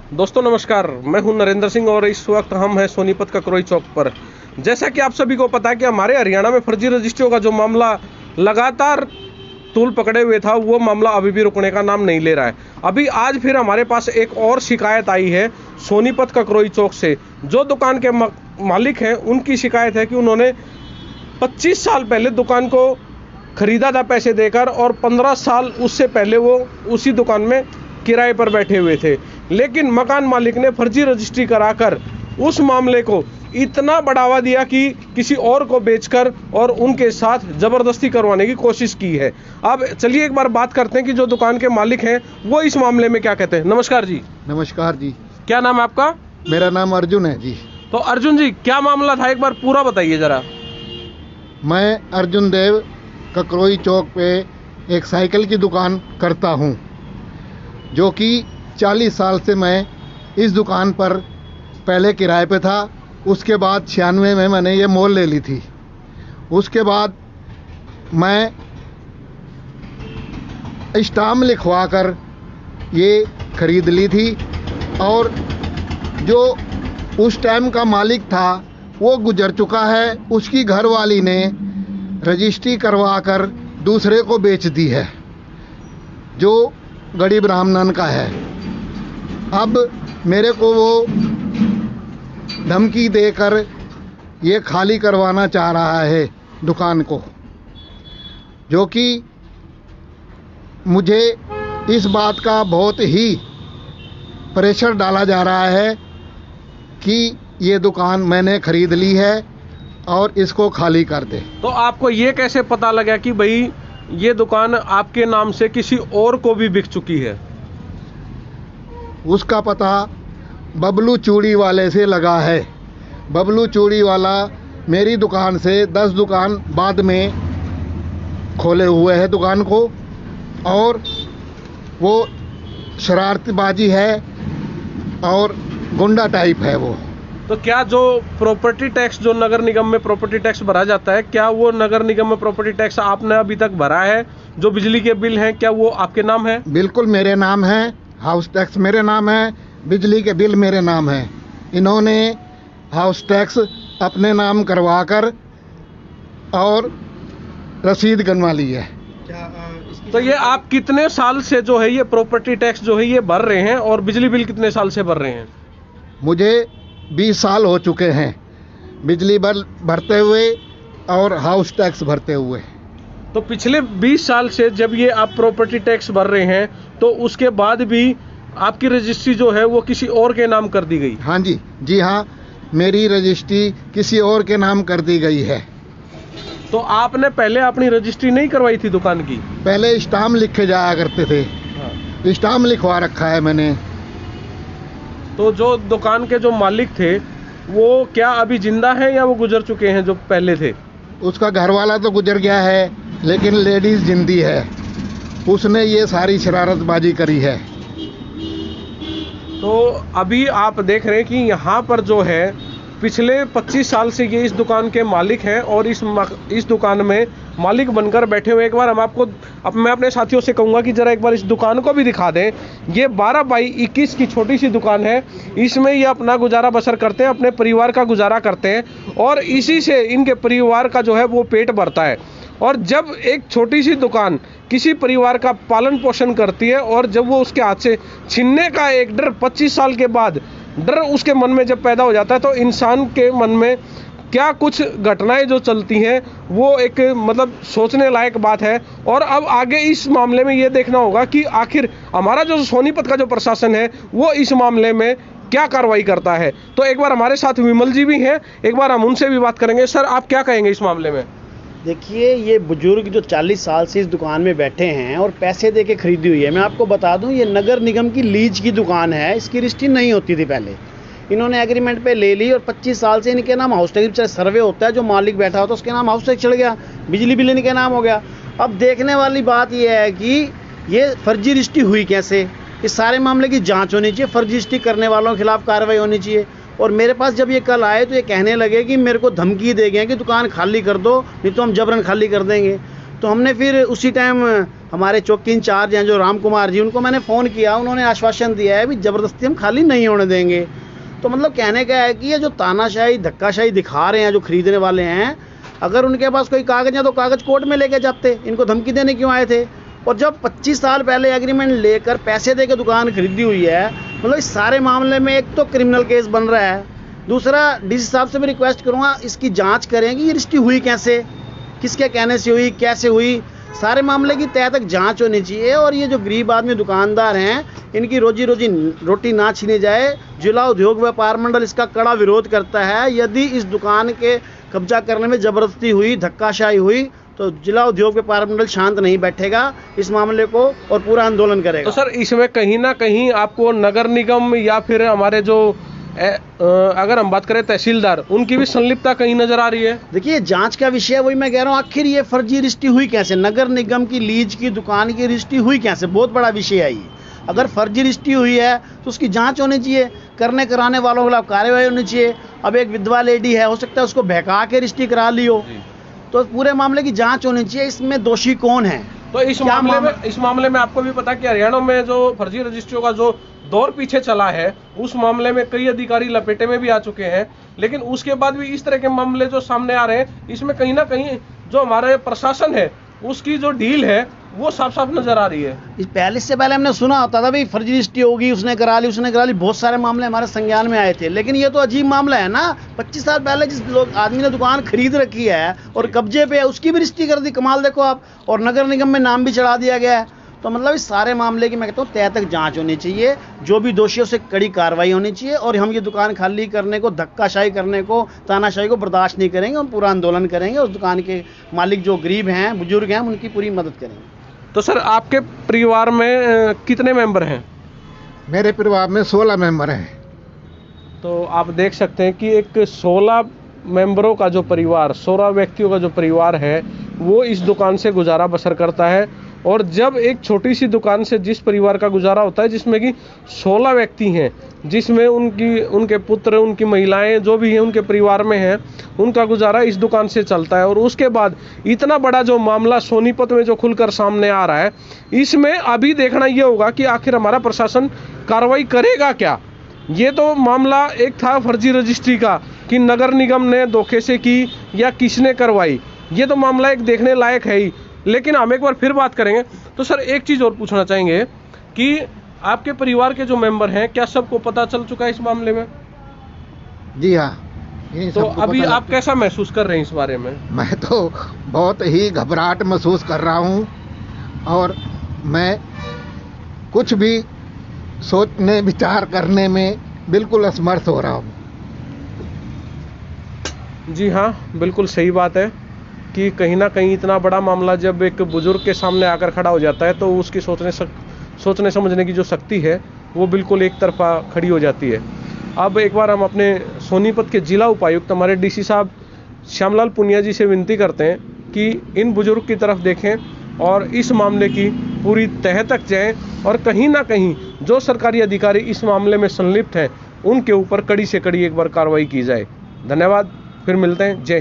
दोस्तों नमस्कार, मैं हूं नरेंद्र सिंह और इस वक्त हम हैं सोनीपत ककरोई चौक पर। जैसा कि आप सभी को पता है कि हमारे हरियाणा में फर्जी रजिस्ट्रियों का जो मामला लगातार तूल पकड़े हुए था, वो मामला अभी भी रुकने का नाम नहीं ले रहा है। अभी आज फिर हमारे पास एक और शिकायत आई है सोनीपत ककरोई चौक से। जो दुकान के मालिक हैं, उनकी शिकायत है कि उन्होंने 25 साल पहले दुकान को खरीदा था पैसे देकर और 15 साल उससे पहले वो उसी दुकान में किराए पर बैठे हुए थे। लेकिन मकान मालिक ने फर्जी रजिस्ट्री कराकर उस मामले को इतना बढ़ावा दिया कि किसी और को बेचकर और उनके साथ जबरदस्ती करवाने की कोशिश की है। अब चलिए एक बार बात करते हैं कि जो दुकान के मालिक हैं वो इस मामले में क्या कहते हैं। नमस्कार जी। नमस्कार जी। क्या नाम है आपका? मेरा नाम अर्जुन है जी। तो अर्जुन जी, क्या मामला था, एक बार पूरा बताइए जरा। मैं अर्जुन देव ककरोई चौक पे एक साइकिल की दुकान करता हूँ, जो कि 40 साल से मैं इस दुकान पर पहले किराए पे था। उसके बाद 96 में मैंने ये मॉल ले ली थी। उसके बाद मैं स्टाम्प लिखवा कर ये खरीद ली थी और जो उस टाइम का मालिक था वो गुजर चुका है। उसकी घरवाली ने रजिस्ट्री करवा कर दूसरे को बेच दी है, जो गरीब ब्राह्मण का है। अब मेरे को वो धमकी देकर ये खाली करवाना चाह रहा है दुकान को, जो कि मुझे इस बात का बहुत ही प्रेशर डाला जा रहा है कि ये दुकान मैंने खरीद ली है और इसको खाली कर दे। तो आपको ये कैसे पता लगा कि भाई ये दुकान आपके नाम से किसी और को भी बिक चुकी है? उसका पता बबलू चूड़ी वाले से लगा है। बबलू चूड़ी वाला मेरी दुकान से 10 दुकान बाद में खोले हुए है दुकान को, और वो शरारतबाजी है और गुंडा टाइप है वो। तो क्या जो प्रॉपर्टी टैक्स, जो नगर निगम में प्रॉपर्टी टैक्स भरा जाता है, क्या वो नगर निगम में प्रॉपर्टी टैक्स आपने अभी तक भरा है? जो बिजली के बिल हैं, क्या वो आपके नाम है? बिल्कुल मेरे नाम है। हाउस टैक्स मेरे नाम है, बिजली के बिल मेरे नाम है। इन्होंने हाउस टैक्स अपने नाम करवा कर और रसीद बनवा ली है। तो ये आप कितने साल से जो है ये प्रॉपर्टी टैक्स जो है ये भर रहे हैं, और बिजली बिल कितने साल से भर रहे हैं? मुझे 20 साल हो चुके हैं बिजली बिल भरते हुए और हाउस टैक्स भरते हुए। तो पिछले 20 साल से जब ये आप प्रॉपर्टी टैक्स भर रहे हैं, तो उसके बाद भी आपकी रजिस्ट्री जो है वो किसी और के नाम कर दी गई? हाँ जी, जी हाँ, मेरी रजिस्ट्री किसी और के नाम कर दी गई है। तो आपने पहले अपनी रजिस्ट्री नहीं करवाई थी दुकान की? पहले स्टाम्प लिखे जाया करते थे। हाँ। स्टाम्प लिखवा रखा है मैंने। तो जो दुकान के जो मालिक थे वो क्या अभी जिंदा है या वो गुजर चुके हैं जो पहले थे? उसका घरवाला तो गुजर गया है, लेकिन लेडीज जिंदी है। उसने ये सारी शरारतबाजी करी है। तो अभी आप देख रहे हैं कि यहाँ पर जो है पिछले 25 साल से ये इस दुकान के मालिक हैं और इस दुकान में मालिक बनकर बैठे हुए। एक बार मैं अपने साथियों से कहूँगा कि ज़रा एक बार इस दुकान को भी दिखा दें। ये 12 बाई 21 की छोटी सी दुकान है। इसमें ये अपना गुजारा बसर करते हैं, अपने परिवार का गुजारा करते हैं और इसी से इनके परिवार का जो है वो पेट भरता है। और जब एक छोटी सी दुकान किसी परिवार का पालन पोषण करती है और जब वो उसके हाथ से छीनने का एक डर 25 साल के बाद डर उसके मन में जब पैदा हो जाता है, तो इंसान के मन में क्या कुछ घटनाएं जो चलती हैं वो एक मतलब सोचने लायक बात है। और अब आगे इस मामले में ये देखना होगा कि आखिर हमारा जो सोनीपत का जो प्रशासन है वो इस मामले में क्या कार्रवाई करता है। तो एक बार हमारे साथ विमल जी भी हैं, एक बार हम उनसे भी बात करेंगे। सर, आप क्या कहेंगे इस मामले में? देखिए, ये बुजुर्ग जो 40 साल से इस दुकान में बैठे हैं और पैसे दे के खरीदी हुई है। मैं आपको बता दूं, ये नगर निगम की लीज की दुकान है। इसकी रजिस्ट्री नहीं होती थी पहले, इन्होंने एग्रीमेंट पे ले ली और 25 साल से इनके नाम हाउस टैक्स सर्वे होता है। जो मालिक बैठा होता है उसके नाम हाउस टैक्स चढ़ गया, बिजली बिल इनके नाम हो गया। अब देखने वाली बात यह है कि ये फर्जी रजिस्ट्री हुई कैसे। इस सारे मामले की जाँच होनी चाहिए, फर्जी रजिस्ट्री करने वालों के खिलाफ कार्रवाई होनी चाहिए। और मेरे पास जब ये कल आए तो ये कहने लगे कि मेरे को धमकी दे गए कि दुकान खाली कर दो, नहीं तो हम जबरन खाली कर देंगे। तो हमने फिर उसी टाइम हमारे चौकी इंचार्ज हैं जो राम कुमार जी, उनको मैंने फ़ोन किया, उन्होंने आश्वासन दिया है भी ज़बरदस्ती हम खाली नहीं होने देंगे। तो मतलब कहने का है कि ये जो तानाशाही धक्काशाही दिखा रहे हैं जो खरीदने वाले हैं, अगर उनके पास कोई कागज़ है तो कागज़ कोर्ट में लेके जाते, इनको धमकी देने क्यों आए थे? और जब 25 साल पहले एग्रीमेंट लेकर पैसे दे के दुकान खरीदी हुई है, मतलब इस सारे मामले में एक तो क्रिमिनल केस बन रहा है, दूसरा डीसी साहब से मैं रिक्वेस्ट करूँगा इसकी जांच करें कि ये रजिस्ट्री हुई कैसे, किसके कहने से हुई, कैसे हुई, सारे मामले की तय तक जांच होनी चाहिए। और ये जो गरीब आदमी दुकानदार हैं, इनकी रोटी ना छीनी जाए। जिला उद्योग व्यापार मंडल इसका कड़ा विरोध करता है। यदि इस दुकान के कब्जा करने में ज़बरदस्ती हुई, धक्काशाही हुई, तो जिला उद्योग व्यापार मंडल शांत नहीं बैठेगा इस मामले को और पूरा आंदोलन करेगा। तो सर इसमें कहीं ना कहीं आपको नगर निगम या फिर हमारे जो अगर हम बात करें तहसीलदार, उनकी भी संलिप्तता कहीं नजर आ रही है? देखिए जांच का विषय वही मैं कह रहा हूँ, आखिर ये फर्जी रजिस्ट्री हुई कैसे, नगर निगम की लीज की दुकान की रजिस्ट्री हुई कैसे, बहुत बड़ा विषय है ये। अगर फर्जी रजिस्ट्री हुई है तो उसकी जांच होनी चाहिए, करने कराने वालों के खिलाफ कार्रवाई होनी चाहिए। अब एक विधवा लेडी है, हो सकता है उसको बहका के रजिस्ट्री करा ली हो, तो पूरे मामले की जांच होनी चाहिए, इसमें दोषी कौन है। तो इस मामले में आपको भी पता कि हरियाणा में जो फर्जी रजिस्ट्रियों का जो दौर पीछे चला है, उस मामले में कई अधिकारी लपेटे में भी आ चुके हैं, लेकिन उसके बाद भी इस तरह के मामले जो सामने आ रहे हैं, इसमें कहीं ना कहीं जो हमारे प्रशासन है उसकी जो डील है वो साफ साफ नजर आ रही है। से पहले हमने सुना होता था भाई फर्जी रजिस्ट्री होगी, उसने करा ली, बहुत सारे मामले हमारे संज्ञान में आए थे। लेकिन ये तो अजीब मामला है ना, 25 साल पहले जिस आदमी ने दुकान खरीद रखी है और कब्जे पे है, उसकी भी रजिस्ट्री कर दी, कमाल देखो आप, और नगर निगम में नाम भी चढ़ा दिया गया है। तो मतलब इस सारे मामले की मैं कहता हूँ तय तक जांच होनी चाहिए, जो भी दोषियों से कड़ी कार्रवाई होनी चाहिए, और हम ये दुकान खाली करने को, धक्काशाही करने को, तानाशाही को बर्दाश्त नहीं करेंगे। हम पूरा आंदोलन करेंगे, उस दुकान के मालिक जो गरीब हैं, बुजुर्ग हैं, उनकी पूरी मदद करेंगे। तो सर आपके परिवार में कितने मेंबर हैं? मेरे परिवार में 16 मेंबर हैं। तो आप देख सकते हैं कि एक 16 मेंबरों का जो परिवार, 16 व्यक्तियों का जो परिवार है, वो इस दुकान से गुजारा बसर करता है। और जब एक छोटी सी दुकान से जिस परिवार का गुजारा होता है, जिसमें कि 16 व्यक्ति हैं, जिसमें उनके पुत्र, उनकी महिलाएं जो भी हैं उनके परिवार में हैं, उनका गुजारा इस दुकान से चलता है। और उसके बाद इतना बड़ा जो मामला सोनीपत में जो खुलकर सामने आ रहा है, इसमें अभी देखना ये होगा कि आखिर हमारा प्रशासन कार्रवाई करेगा क्या। ये तो मामला एक था फर्जी रजिस्ट्री का कि नगर निगम ने धोखे से की या किसने करवाई, ये तो मामला एक देखने लायक है ही। लेकिन हम एक बार फिर बात करेंगे। तो सर एक चीज़ और पूछना चाहेंगे कि आपके परिवार के जो मेंबर हैं, क्या सबको पता चल चुका है इस मामले में? जी हाँ। तो अभी आप कैसा महसूस कर रहे हैं इस बारे में? मैं तो बहुत ही घबराहट महसूस कर रहा हूँ, और मैं कुछ भी सोचने विचार करने में बिल्कुल असमर्थ हो रहा हूँ। जी हाँ, बिल्कुल सही बात है कि कहीं ना कहीं इतना बड़ा मामला जब एक बुजुर्ग के सामने आकर खड़ा हो जाता है, तो उसकी सोचने समझने की जो शक्ति है वो बिल्कुल एक तरफा खड़ी हो जाती है। अब एक बार हम अपने सोनीपत के जिला उपायुक्त हमारे डीसी साहब श्यामलाल पुनिया जी से विनती करते हैं कि इन बुजुर्ग की तरफ देखें और इस मामले की पूरी तह तक जाएं, और कहीं ना कहीं जो सरकारी अधिकारी इस मामले में संलिप्त हैं उनके ऊपर कड़ी से कड़ी एक बार कार्रवाई की जाए। धन्यवाद, फिर मिलते हैं। जय